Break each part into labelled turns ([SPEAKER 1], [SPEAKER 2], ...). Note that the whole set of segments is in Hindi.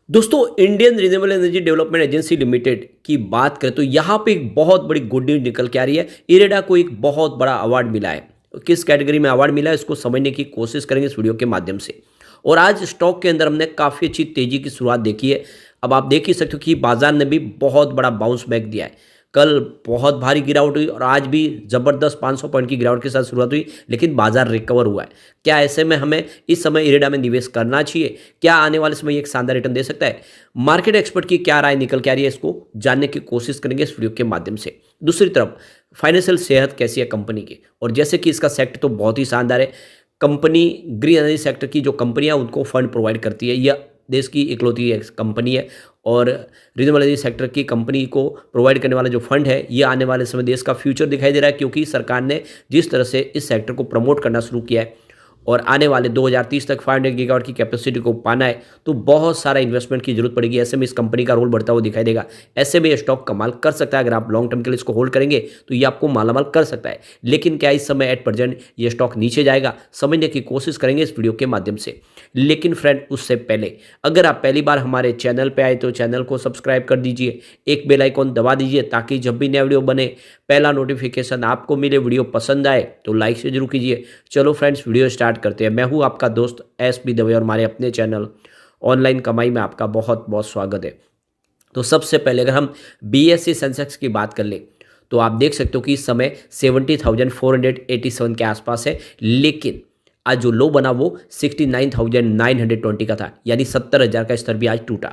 [SPEAKER 1] दोस्तों, Indian renewable energy development agency limited की बात करें तो यहाँ पे एक बहुत बड़ी गुड न्यूज निकल के आ रही है। इरेडा को एक बहुत बड़ा अवार्ड मिला है। किस कैटेगरी में अवार्ड मिला है इसको समझने की कोशिश करेंगे इस वीडियो के माध्यम से। और आज स्टॉक के अंदर हमने काफ़ी अच्छी तेजी की शुरुआत देखी है। अब आप देख ही सकते हो कि बाजार ने भी बहुत बड़ा बाउंस बैक दिया है। कल बहुत भारी गिरावट हुई और आज भी ज़बरदस्त 500 पॉइंट की गिरावट के साथ शुरुआत हुई, लेकिन बाजार रिकवर हुआ है। क्या ऐसे में हमें इस समय इरेडा में निवेश करना चाहिए? क्या आने वाले समय ये एक शानदार रिटर्न दे सकता है? मार्केट एक्सपर्ट की क्या राय निकल के आ रही है, इसको जानने की कोशिश करेंगे इस वीडियो के माध्यम से। दूसरी तरफ फाइनेंशियल सेहत कैसी है कंपनी की, और जैसे कि इसका सेक्टर तो बहुत ही शानदार है। कंपनी ग्रीन एनर्जी सेक्टर की जो कंपनियां उनको फंड प्रोवाइड करती है, यह देश की इकलौती एक कंपनी है। और रिन्यूएबल एनर्जी सेक्टर की कंपनी को प्रोवाइड करने वाला जो फंड है, ये आने वाले समय देश का फ्यूचर दिखाई दे रहा है, क्योंकि सरकार ने जिस तरह से इस सेक्टर को प्रमोट करना शुरू किया है और आने वाले 2030 तक 500 गीगावाट की कैपेसिटी को पाना है, तो बहुत सारा इन्वेस्टमेंट की जरूरत पड़ेगी। ऐसे में इस कंपनी का रोल बढ़ता हुआ दिखाई देगा। ऐसे में ये स्टॉक कमाल कर सकता है। अगर आप लॉन्ग टर्म के लिए इसको होल्ड करेंगे तो ये आपको मालामाल कर सकता है। लेकिन क्या इस समय एट प्रेजेंट ये स्टॉक नीचे जाएगा, समझने की कोशिश करेंगे इस वीडियो के माध्यम से। लेकिन फ्रेंड, उससे पहले अगर आप पहली बार हमारे चैनल पर आए तो चैनल को सब्सक्राइब कर दीजिए, एक बेल आइकॉन दबा दीजिए, ताकि जब भी नया वीडियो बने पहला नोटिफिकेशन आपको मिले। वीडियो पसंद आए तो लाइक से जरूर कीजिए। चलो फ्रेंड्स, वीडियो स्टार्ट करते हैं। मैं हूं आपका दोस्त एस.बी. दवे और हमारे अपने चैनल ऑनलाइन कमाई में आपका बहुत बहुत स्वागत है। तो सबसे पहले अगर हम बीएसई सेंसेक्स की बात कर लें तो आप देख सकते हो कि इस समय 70,487 के आसपास है। लेकिन आज जो लो बना वो 69,920 का था, यानी 70,000 का स्तर भी आज टूटा।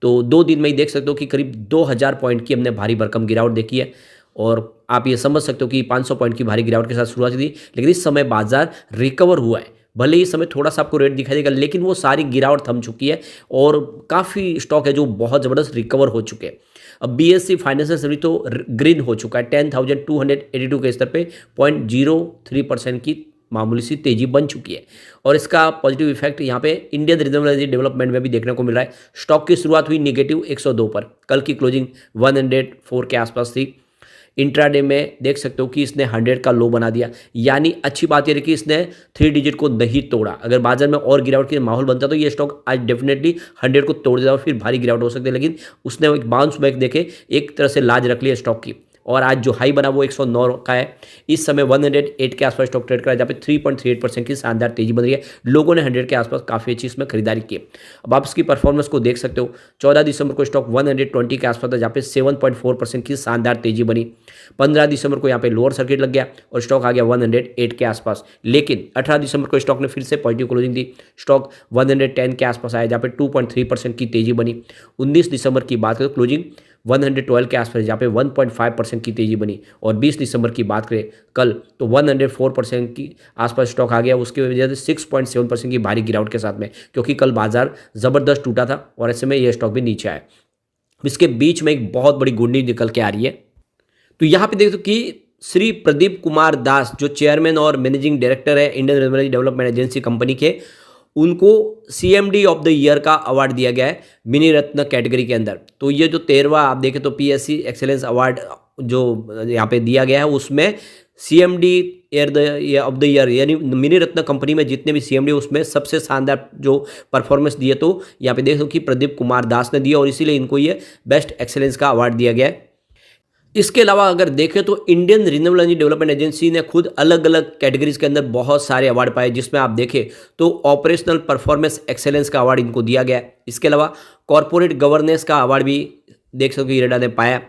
[SPEAKER 1] तो 2 दिन में ही देख सकते हो कि करीब 2,000 पॉइंट की हमने भारी भरकम गिरावट देखी है। और आप ये समझ सकते हो कि 500 पॉइंट की भारी गिरावट के साथ शुरुआत थी, लेकिन इस समय बाजार रिकवर हुआ है। भले ही इस समय थोड़ा सा आपको रेट दिखाई देगा, लेकिन वो सारी गिरावट थम चुकी है और काफ़ी स्टॉक है जो बहुत ज़बरदस्त रिकवर हो चुके हैं। अब बीएसई फाइनेंशियल सर्विस तो ग्रीन हो चुका है, 10,282 के स्तर पे 0.03% की मामूली सी तेजी बन चुकी है। और इसका पॉजिटिव इफेक्ट यहाँ पे इंडियन रिन्यूएबल एनर्जी डेवलपमेंट में भी देखने को मिल रहा है। स्टॉक की शुरुआत हुई नेगेटिव 102 पर, कल की क्लोजिंग 104 के आसपास थी। इंट्राडे में देख सकते हो कि इसने 100 का लो बना दिया, यानी अच्छी बात यह है कि इसने 3 डिजिट को नहीं तोड़ा। अगर बाजार में और गिरावट के माहौल बनता तो ये स्टॉक आज डेफिनेटली 100 को तोड़ देता और फिर भारी गिरावट हो सकती है। लेकिन उसने एक बाउंस बैक देखे, एक तरह से लाज रख लिया स्टॉक की, और आज जो हाई बना वो 109 का है। इस समय 108 के आसपास स्टॉक ट्रेड कर रहा है, जहाँ पे 3.38% की शानदार तेजी बन रही है। लोगों ने 100 के आसपास काफ़ी अच्छी इसमें खरीदारी की। अब आप इसकी परफॉर्मेंस को देख सकते हो। 14 दिसंबर को स्टॉक 120 के आसपास था, जहाँ पे 7.4% की शानदार तेजी बनी। 15 दिसंबर को यहाँ पे लोअर सर्किट लग गया और स्टॉक आ गया 108 के आसपास। लेकिन 18 दिसंबर को स्टॉक ने फिर से पॉजिटिव क्लोजिंग दी। स्टॉक 110 के आसपास आया, जहाँ पे 2.3% की तेजी बनी। 19 दिसंबर की बात करें तो क्लोजिंग 112 के आसपास, जहाँ पे 1.5% की तेजी बनी। और 20 दिसंबर की बात करें कल तो 104% की आसपास स्टॉक आ गया। उसकी वजह से 6.7% की भारी गिरावट के साथ में, क्योंकि कल बाजार ज़बरदस्त टूटा था और ऐसे में यह स्टॉक भी नीचे आया। इसके बीच में एक बहुत बड़ी गुड न्यूज निकल के आ रही है। तो यहाँ पे देखो कि श्री प्रदीप कुमार दास, जो चेयरमैन और मैनेजिंग डायरेक्टर है Indian renewable development agency company के, उनको सीएमडी ऑफ द ईयर का अवार्ड दिया गया है मिनी रत्न कैटेगरी के अंदर। तो ये जो 13वां आप देखें तो पीएससी एक्सेलेंस अवार्ड जो यहाँ पे दिया गया है, उसमें सीएमडी ऑफ द ईयर यानी मिनी रत्न कंपनी में जितने भी सीएमडी उसमें सबसे शानदार जो परफॉर्मेंस दिए, तो यहाँ पे देखो कि प्रदीप कुमार दास ने दिया और इसीलिए इनको ये बेस्ट एक्सेलेंस का अवार्ड दिया गया है। इसके अलावा अगर देखें तो Indian renewable energy development agency ने खुद अलग अलग कैटेगरीज के अंदर बहुत सारे अवार्ड पाए, जिसमें आप देखें तो ऑपरेशनल परफॉर्मेंस एक्सेलेंस का अवार्ड इनको दिया गया है। इसके अलावा कॉर्पोरेट गवर्नेंस का अवार्ड भी देख सकते इरेडा ने पाया।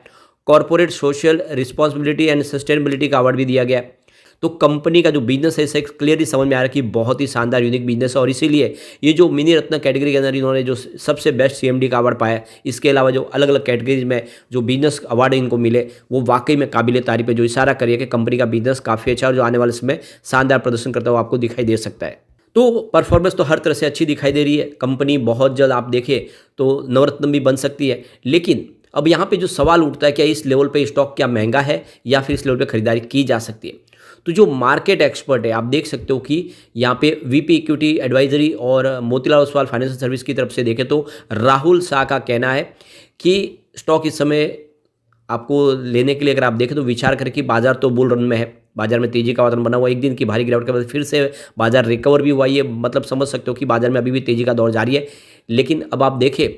[SPEAKER 1] Corporate social responsibility and sustainability का अवार्ड भी दिया गया है। तो कंपनी का जो बिजनेस है इसे क्लियरली समझ में आ रहा है कि बहुत ही शानदार यूनिक बिजनेस है, और इसीलिए ये जो मिनी रत्न कैटेगरी के अंदर इन्होंने जो सबसे बेस्ट सीएमडी का अवार्ड पाया। इसके अलावा जो अलग अलग कैटेगरीज में जो बिजनेस अवार्ड इनको मिले वो वाकई में काबिल तारीफ है, जो इशारा करिए कि कंपनी का बिजनेस काफ़ी अच्छा और जो आने वाले समय शानदार प्रदर्शन करता हुआ आपको दिखाई दे सकता है। तो परफॉर्मेंस तो हर तरह से अच्छी दिखाई दे रही है। कंपनी बहुत जल्द आप देखें तो नवरत्न भी बन सकती है। लेकिन अब यहाँ पे जो सवाल उठता है, क्या इस लेवल पे स्टॉक क्या महंगा है या फिर इस लेवल पे खरीदारी की जा सकती है? तो जो मार्केट एक्सपर्ट है आप देख सकते हो कि यहाँ पे वीपी इक्विटी एडवाइजरी और मोतीलाल ओसवाल फाइनेंशियल सर्विस की तरफ से देखें तो राहुल शाह का कहना है कि स्टॉक इस समय आपको लेने के लिए अगर आप देखें तो विचार करें कि बाजार तो बुल रन में है, बाजार में तेजी का वातावरण बना हुआ है। एक दिन की भारी गिरावट के बाद फिर से बाजार रिकवर भी हुआ, ये मतलब समझ सकते हो कि बाजार में अभी भी तेजी का दौर जारी है। लेकिन अब आप देखें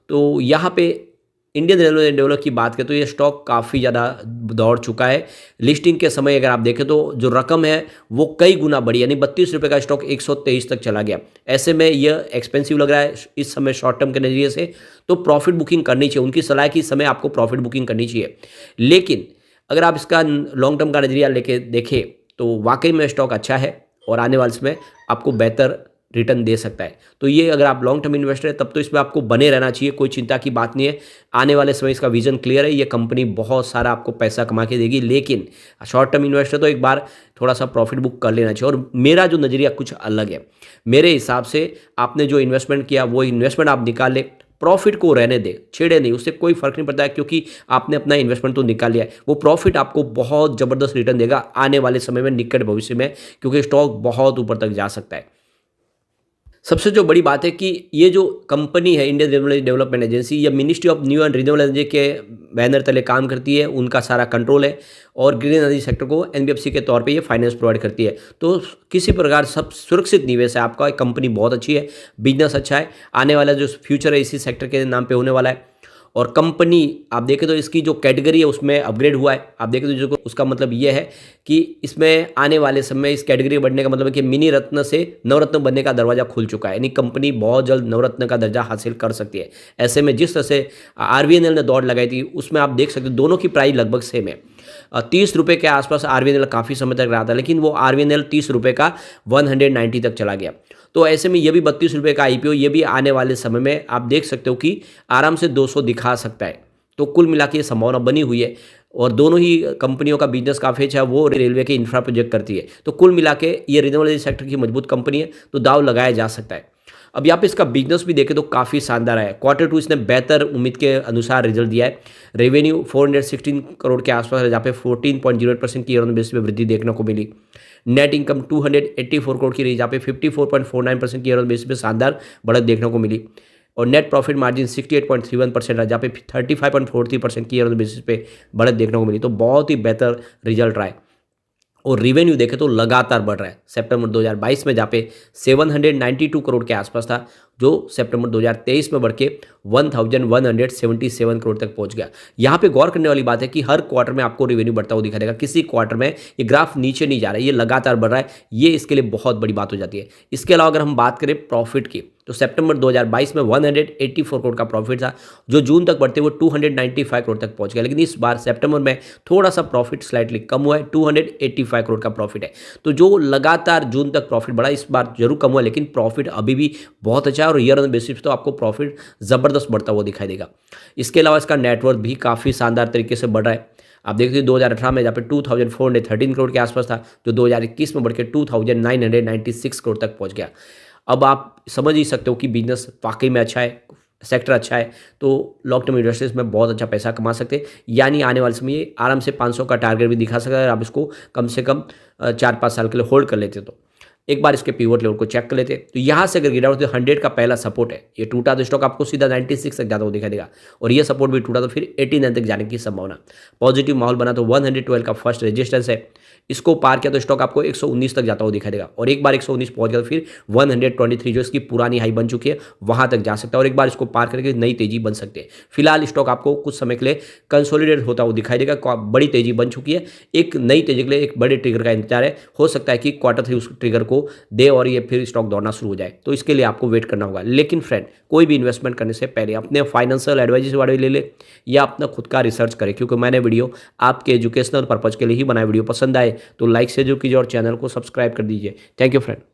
[SPEAKER 1] तो यहाँ पे इंडियन रेलवे डेवलप की बात करें तो ये स्टॉक काफ़ी ज़्यादा दौड़ चुका है। लिस्टिंग के समय अगर आप देखें तो जो रकम है वो कई गुना बढ़ी, यानी 32 रुपये का स्टॉक 123 तक चला गया। ऐसे में यह एक्सपेंसिव लग रहा है इस समय शॉर्ट टर्म के नज़रिए से, तो प्रॉफिट बुकिंग करनी चाहिए। उनकी सलाह की समय आपको प्रॉफिट बुकिंग करनी चाहिए। लेकिन अगर आप इसका लॉन्ग टर्म का नज़रिया लेके देखें तो वाकई में स्टॉक अच्छा है और आने वाले समय आपको बेहतर रिटर्न दे सकता है। तो ये अगर आप लॉन्ग टर्म इन्वेस्टर है तब तो इसमें आपको बने रहना चाहिए, कोई चिंता की बात नहीं है। आने वाले समय इसका विजन क्लियर है, ये कंपनी बहुत सारा आपको पैसा कमा के देगी। लेकिन शॉर्ट टर्म इन्वेस्टर तो एक बार थोड़ा सा प्रॉफिट बुक कर लेना चाहिए। और मेरा जो नज़रिया कुछ अलग है, मेरे हिसाब से आपने जो इन्वेस्टमेंट किया वो इन्वेस्टमेंट आप निकाल ले, प्रॉफिट को रहने दे, छेड़े नहीं, उससे कोई फर्क नहीं पड़ता है, क्योंकि आपने अपना इन्वेस्टमेंट तो निकाल लिया है। वो प्रॉफिट आपको बहुत ज़बरदस्त रिटर्न देगा आने वाले समय में, निकट भविष्य में, क्योंकि स्टॉक बहुत ऊपर तक जा सकता है। सबसे जो बड़ी बात है कि ये जो कंपनी है इंडियन रिन्यूएबल डेवलपमेंट एजेंसी, ये ministry of new and renewable energy के बैनर तले काम करती है, उनका सारा कंट्रोल है और ग्रीन एनर्जी सेक्टर को एनबीएफसी के तौर पे ये फाइनेंस प्रोवाइड करती है। तो किसी प्रकार सब सुरक्षित निवेश है आपका। कंपनी बहुत अच्छी है, बिजनेस अच्छा है, आने वाला जो फ्यूचर है इसी सेक्टर के नाम पे होने वाला है। और कंपनी आप देखें तो इसकी जो कैटेगरी है उसमें अपग्रेड हुआ है। आप देखें तो जो उसका मतलब ये है कि इसमें आने वाले समय इस कैटेगरी बढ़ने का मतलब है कि मिनी रत्न से नवरत्न बनने का दरवाजा खुल चुका है, यानी कंपनी बहुत जल्द नवरत्न का दर्जा हासिल कर सकती है। ऐसे में जिस तरह से आरवीएनएल ने दौड़ लगाई थी उसमें आप देख सकते हो दोनों की प्राइस लगभग सेम है। 30 रुपये के आसपास आरवीएनएल काफ़ी समय तक रहा था, लेकिन वो आरवीएनएल 30 रुपये का 190 तक चला गया। तो ऐसे में ये भी 32 रुपये का आईपीओ, ये भी आने वाले समय में आप देख सकते हो कि आराम से 200 दिखा सकता है। तो कुल मिला के ये संभावना बनी हुई है और दोनों ही कंपनियों का बिजनेस काफ़ी अच्छा है, वो रेलवे के इंफ्रा प्रोजेक्ट करती है। तो कुल मिला के ये रिन्यूएबल एनर्जी सेक्टर की मजबूत कंपनी है, तो दाव लगाया जा सकता है। अब यहाँ पे इसका बिजनेस भी देखें तो काफ़ी शानदार है। Q2 इसने बेहतर उम्मीद के अनुसार रिजल्ट दिया है। रेवेन्यू 416 करोड़ के आसपास है, जहाँ पे 14.08% की ईयर ऑन बेसिस पे वृद्धि देखने को मिली। नेट इनकम 284 करोड़ की रही, जहाँ पे 54.49% की ईयर ऑन बेसिस पे शानदार बढ़त देखने को मिली। और नेट प्रॉफिट मार्जिन 68.31% रहा, जहाँ पे 35.43% की ईयर ऑन बेसिस पे बढ़त देखने को मिली। तो बहुत ही बेहतर रिजल्ट रहा है। और रिवेन्यू देखें तो लगातार बढ़ रहा है। सितंबर 2022 में जहाँ पे 792 करोड़ के आसपास था, जो सितंबर 2023 में बढ़ के 1177 करोड़ तक पहुंच गया। यहाँ पे गौर करने वाली बात है कि हर क्वार्टर में आपको रिवेन्यू बढ़ता हुआ दिखाई देगा, किसी क्वार्टर में ये ग्राफ नीचे नहीं जा रहा है, ये लगातार बढ़ रहा है। ये इसके लिए बहुत बड़ी बात हो जाती है। इसके अलावा अगर हम बात करें प्रॉफिट की, तो सितंबर 2022 में 184 करोड़ का प्रॉफिट था, जो जून तक बढ़ते हुए 295 करोड़ तक पहुंच गया। लेकिन इस बार सितंबर में थोड़ा सा प्रॉफिट स्लाइटली कम हुआ है, 285 करोड़ का प्रॉफिट है। तो जो लगातार जून तक प्रॉफिट बढ़ा, इस बार जरूर कम हुआ, लेकिन प्रॉफिट अभी भी बहुत अच्छा है और ईयर ऑन बेसिस तो आपको प्रॉफिट ज़बरदस्त बढ़ता हुआ दिखाई देगा। इसके अलावा इसका नेटवर्थ भी काफ़ी शानदार तरीके से बढ़ रहा है। आप देखते हैं 2018 में जहाँ पे 2413 करोड़ के आसपास था, जो 2021 में बढ़ के 2996 करोड़ तक पहुँच गया। अब आप समझ ही सकते हो कि बिजनेस वाकई में अच्छा है, सेक्टर अच्छा है, तो लॉन्ग टर्म इन्वेस्टर्स में बहुत अच्छा पैसा कमा सकते हैं। यानी आने वाले समय ये आराम से 500 का टारगेट भी दिखा सकता है। आप इसको कम से कम 4-5 साल के लिए होल्ड कर लेते तो एक बार इसके पिवट लेवल को चेक कर लेते। तो यहाँ से अगर गिरा हो तो 100 का पहला सपोर्ट है, ये टूटा तो स्टॉक आपको सीधा 96 तक जाता हुआ दिखाई देगा। और ये सपोर्ट भी टूटा तो फिर 89 तक जाने की संभावना। पॉजिटिव माहौल बना तो 112 का फर्स्ट रेजिस्टेंस है, इसको पार किया तो स्टॉक आपको 119 तक जाता हुआ दिखाई देगा। और एक बार 119 पहुंच गया तो फिर 123 जो इसकी पुरानी हाई बन चुकी है वहां तक जा सकता है, और एक बार इसको पार करके नई तेजी बन सकती है। फिलहाल स्टॉक आपको कुछ समय के लिए कंसोलिडेट होता हुआ दिखाई देगा। बड़ी तेजी बन चुकी है, एक नई तेजी के लिए एक बड़े ट्रिगर का इंतजार है। हो सकता है कि Q3 उस ट्रिगर को दे और ये फिर स्टॉक दौड़ना शुरू हो जाए, तो इसके लिए आपको वेट करना होगा। लेकिन फ्रेंड, कोई भी इन्वेस्टमेंट करने से पहले अपने फाइनेंशियल एडवाइजर से ले ले या अपना खुद का रिसर्च करें, क्योंकि मैंने वीडियो आपके एजुकेशनल पर्पज के लिए ही बनाया। वीडियो पसंद आए तो लाइक से जो कीजिए और चैनल को सब्सक्राइब कर दीजिए। Thank you friend.